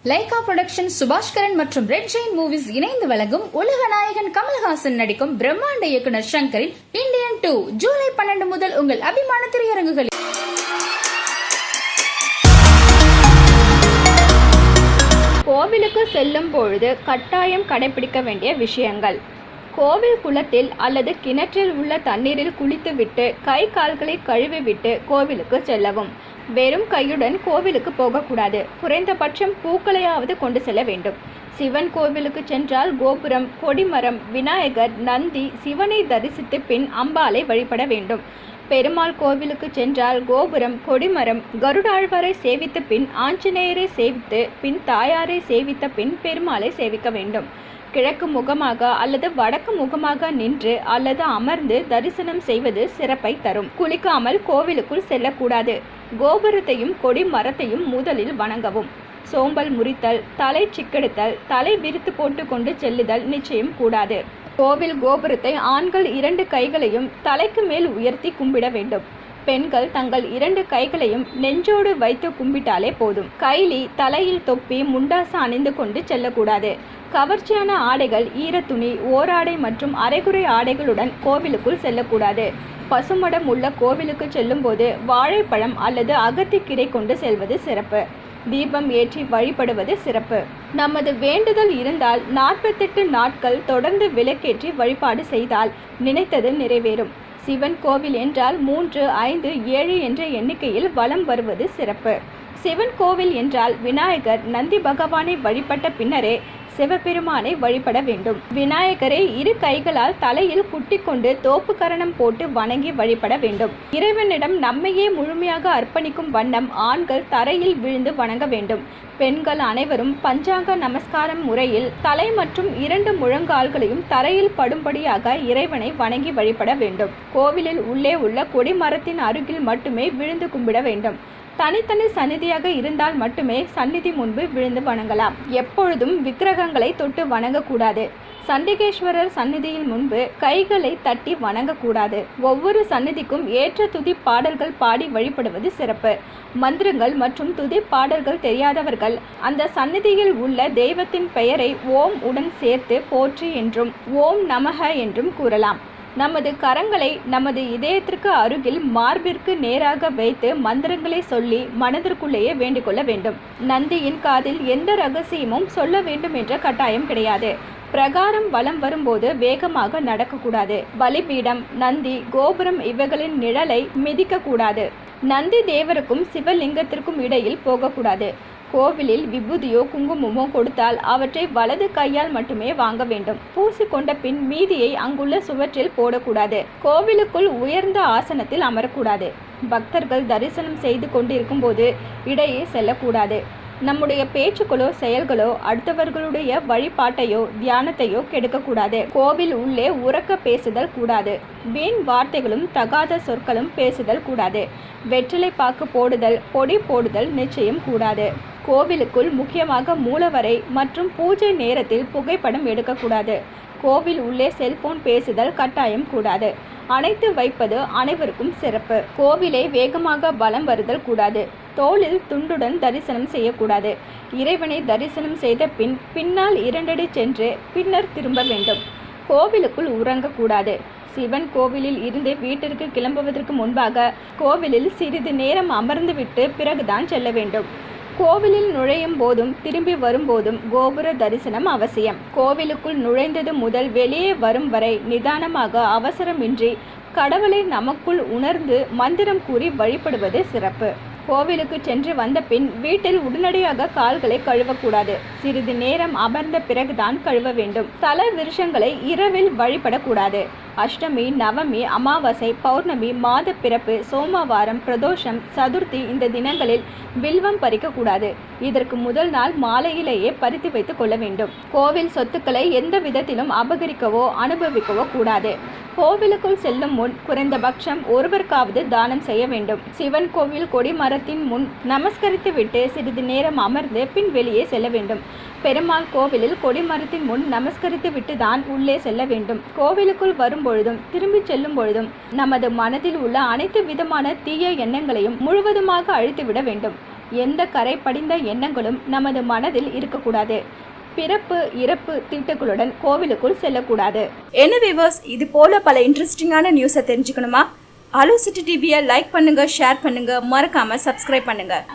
Lyca production, Subaskaran மற்றும் red Jain movies இணைந்து வழங்கும் உலக நாயகன் கமல்ஹாசன் நடிக்கும் பிரம்மாண்ட இயக்குனர் ஷங்கரின் இந்தியன் 2 ஜூலை 12 முதல் உங்கள் அபிமான திரையரங்குகளில். கோவிலுக்கு செல்லும் பொழுது கட்டாயம் கடைபிடிக்க வேண்டிய விஷயங்கள். கோவில் குளத்தில் அல்லது கிணற்றில் உள்ள தண்ணீரில் குளித்துவிட்டு கை கால்களை கழுவிவிட்டு கோவிலுக்கு செல்லவும். வெறும் கையுடன் கோவிலுக்கு போகக்கூடாது. குறைந்தபட்சம் பூக்களையாவது கொண்டு செல்ல வேண்டும். சிவன் கோவிலுக்கு சென்றால் கோபுரம், கொடிமரம், விநாயகர், நந்தி, சிவனை தரிசித்து பின் அம்பாளை வழிபட வேண்டும். பெருமாள் கோவிலுக்கு சென்றால் கோபுரம், கொடிமரம், கருடாழ்வாரை சேவித்த பின் ஆஞ்சநேயரை சேவித்து பின் தாயாரை சேவித்த பின் பெருமாளை சேவிக்க வேண்டும். கிழக்கு முகமாக அல்லது வடக்கு முகமாக நின்று அல்லது அமர்ந்து தரிசனம் செய்வது சிறப்பை தரும். குளிக்காமல் கோவிலுக்குள் செல்லக்கூடாது. கோபுரத்தையும் கொடி மரத்தையும் முதலில் வணங்கவும். சோம்பல் முறித்தல், தலை சிக்கெடுத்தல், தலை விரித்து போட்டு கொண்டு செல்லுதல் நிச்சயம் கூடாது. கோவில் கோபுரத்தை ஆண்கள் 2 கைகளையும் தலைக்கு மேல் உயர்த்தி கும்பிட வேண்டும். பெண்கள் தங்கள் 2 கைகளையும் நெஞ்சோடு வைத்து கும்பிட்டாலே போதும். கைலி, தலையில் தொப்பி, முண்டாசு அணிந்து கொண்டு செல்லக்கூடாது. கவர்ச்சியான ஆடைகள், ஈரத்துணி, ஓராடை மற்றும் அரைகுறை ஆடைகளுடன் கோவிலுக்குள் செல்லக்கூடாது. பசுமடம் உள்ள கோவிலுக்கு செல்லும் போது வாழைப்பழம் அல்லது அகத்திக்கீரை கொண்டு செல்வது சிறப்பு. தீபம் ஏற்றி வழிபடுவது சிறப்பு. நமது வேண்டுதல் இருந்தால் 48 நாட்கள் தொடர்ந்து விளக்கேற்றி வழிபாடு செய்தால் நினைத்தது நிறைவேறும். சிவன் கோவில் என்றால் 3, 5, 7 என்ற எண்ணிக்கையில் வலம் வருவது சிறப்பு. சிவன் கோவில் என்றால் விநாயகர், நந்தி பகவானை வழிபட்ட பின்னரே சிவபெருமானை வழிபட வேண்டும். விநாயகரை 2 கைகளால் தலையில் குட்டி கொண்டு தோப்பு கரணம் போட்டு வணங்கி வழிபட வேண்டும். இறைவனிடம் நம்மையே முழுமையாக அர்ப்பணிக்கும் வண்ணம் ஆண்கள் தரையில் விழுந்து வணங்க வேண்டும். பெண்கள் அனைவரும் பஞ்சாங்க நமஸ்காரம் முறையில் தலை மற்றும் 2 முழங்கால்களையும் தரையில் படும்படியாக இறைவனை வணங்கி வழிபட வேண்டும். கோவிலில் உள்ளே உள்ள கொடிமரத்தின் அருகில் மட்டுமே விழுந்து கும்பிட வேண்டும். தனித்தனி சந்நிதியாக இருந்தால் மட்டுமே சந்நிதி முன்பு விழுந்து வணங்கலாம். எப்பொழுதும் விக்கிரகங்களை தொட்டு வணங்கக்கூடாது. சண்டிகேஸ்வரர் சந்நிதியின் முன்பு கைகளை தட்டி வணங்கக்கூடாது. ஒவ்வொரு சந்நிதிக்கும் ஏற்ற துதி பாடல்கள் பாடி வழிபடுவது சிறப்பு. மந்திரங்கள் மற்றும் துதி பாடல்கள் தெரியாதவர்கள் அந்த சந்நிதியில் உள்ள தெய்வத்தின் பெயரை ஓம் உடன் சேர்த்து போற்றி என்றும் ஓம் நமக என்றும் கூறலாம். நமது கரங்களை நமது இதயத்திற்கு அருகில் மார்பிற்கு நேராக வைத்து மந்திரங்களை சொல்லி மனதிற்குள்ளேயே வேண்டிக்கொள்ள வேண்டும். நந்தியின் காதில் எந்த ரகசியமும் சொல்ல வேண்டும் என்ற கட்டாயம் கிடையாது. பிரகாரம் வலம் வரும்போது வேகமாக நடக்கக்கூடாது. பலிபீடம், நந்தி, கோபுரம் இவைகளின் நிழலை மிதிக்கக்கூடாது. நந்தி தேவருக்கும் சிவலிங்கத்திற்கும் இடையில் போகக்கூடாது. கோவிலில் விபூதியோ குங்குமமோ கொடுத்தால் அவற்றை வலது கையால் மட்டுமே வாங்க வேண்டும். பூசிக்கொண்ட பின் மீதியை அங்குள்ள சுவற்றில் போடக்கூடாது. கோவிலுக்குள் உயர்ந்த ஆசனத்தில் அமரக்கூடாது. பக்தர்கள் தரிசனம் செய்து கொண்டிருக்கும் போது இடையே செல்லக்கூடாது. நம்முடைய பேச்சுக்களோ செயல்களோ அடுத்தவர்களுடைய வழிபாட்டையோ தியானத்தையோ கெடுக்கக்கூடாது. கோவில் உள்ளே உரக்க பேசுதல் கூடாது. வீண் வார்த்தைகளும் தகாத சொற்களும் பேசுதல் கூடாது. வெற்றிலை பாக்கு போடுதல், பொடி போடுதல் நிச்சயம் கூடாது. கோவிலுக்குள் முக்கியமாக மூலவரை மற்றும் பூஜை நேரத்தில் புகைப்படம் எடுக்கக்கூடாது. கோவில் உள்ளே செல்போன் பேசுதல் கட்டாயம் கூடாது. அணைத்து வைப்பது அனைவருக்கும் சிறப்பு. கோவிலை வேகமாக பலம் வருதல் கூடாது. தோளில் துண்டுடன் தரிசனம் செய்யக்கூடாது. இறைவனை தரிசனம் செய்த பின் பின்னால் 2 அடி சென்று பின்னர் திரும்ப வேண்டும். கோவிலுக்குள் உறங்கக்கூடாது. சிவன் கோவிலில் இருந்து வீட்டிற்கு கிளம்புவதற்கு முன்பாக கோவிலில் சிறிது நேரம் அமர்ந்துவிட்டு பிறகுதான் செல்ல வேண்டும். கோவிலில் நுழையும் போதும் திரும்பி வரும்போதும் கோபுர தரிசனம் அவசியம். கோவிலுக்குள் நுழைந்தது முதல் வெளியே வரும் வரை நிதானமாக அவசரமின்றி கடவுளை நமக்குள் உணர்ந்து மந்திரம் கூறி வழிபடுவது சிறப்பு. கோவிலுக்கு சென்று வந்த பின் வீட்டில் உடனடியாக கால்களை கழுவக்கூடாது. சிறிது நேரம் அமர்ந்த பிறகுதான் கழுவ வேண்டும். தல விருஷங்களை இரவில் வழிபடக்கூடாது. அஷ்டமி, நவமி, அமாவாசை, பௌர்ணமி, மாத பிறப்பு, சோமவாரம், பிரதோஷம், சதுர்த்தி இந்த தினங்களில் வில்வம் பறிக்கக்கூடாது. இதற்கு முதல் நாள் மாலையிலேயே பறித்து வைத்துக் கொள்ள வேண்டும். கோவில் சொத்துக்களை எந்த விதத்திலும் அபகரிக்கவோ அனுபவிக்கவோ கூடாது. கோவிலுக்குள் செல்லும் முன் குறைந்தபட்சம் ஒருவருக்காவது தானம் செய்ய வேண்டும். சிவன் கோவில் கொடிமரத்தின் முன் நமஸ்கரித்து விட்டு சிறிது நேரம் அமர்ந்து பின் வெளியே செல்ல வேண்டும். பெருமாள் கோவிலில் கொடிமரத்தின் முன் நமஸ்கரித்து விட்டு தான் உள்ளே செல்ல வேண்டும். கோவிலுக்குள் வரும் பொழுதும் திரும்பி செல்லும் பொழுதும் நமது மனதில் உள்ள அனைத்து விதமான தீய எண்ணங்களையும் முழுவதுமாக அழித்துவிட வேண்டும். எந்த கரை படிந்த எண்ணங்களும் நமது மனதில் இருக்கக்கூடாது. பிறப்பு இறப்பு தீட்டுகளுடன் கோவிலுக்குள் செல்லக்கூடாது. என்ன வியூவர்ஸ், இது போல பல இன்ட்ரெஸ்டிங்கான நியூஸை தெரிஞ்சுக்கணுமா? அலோ சிட்டி டிவியை லைக் பண்ணுங்க, ஷேர் பண்ணுங்க, மறக்காம சப்ஸ்கிரைப் பண்ணுங்க.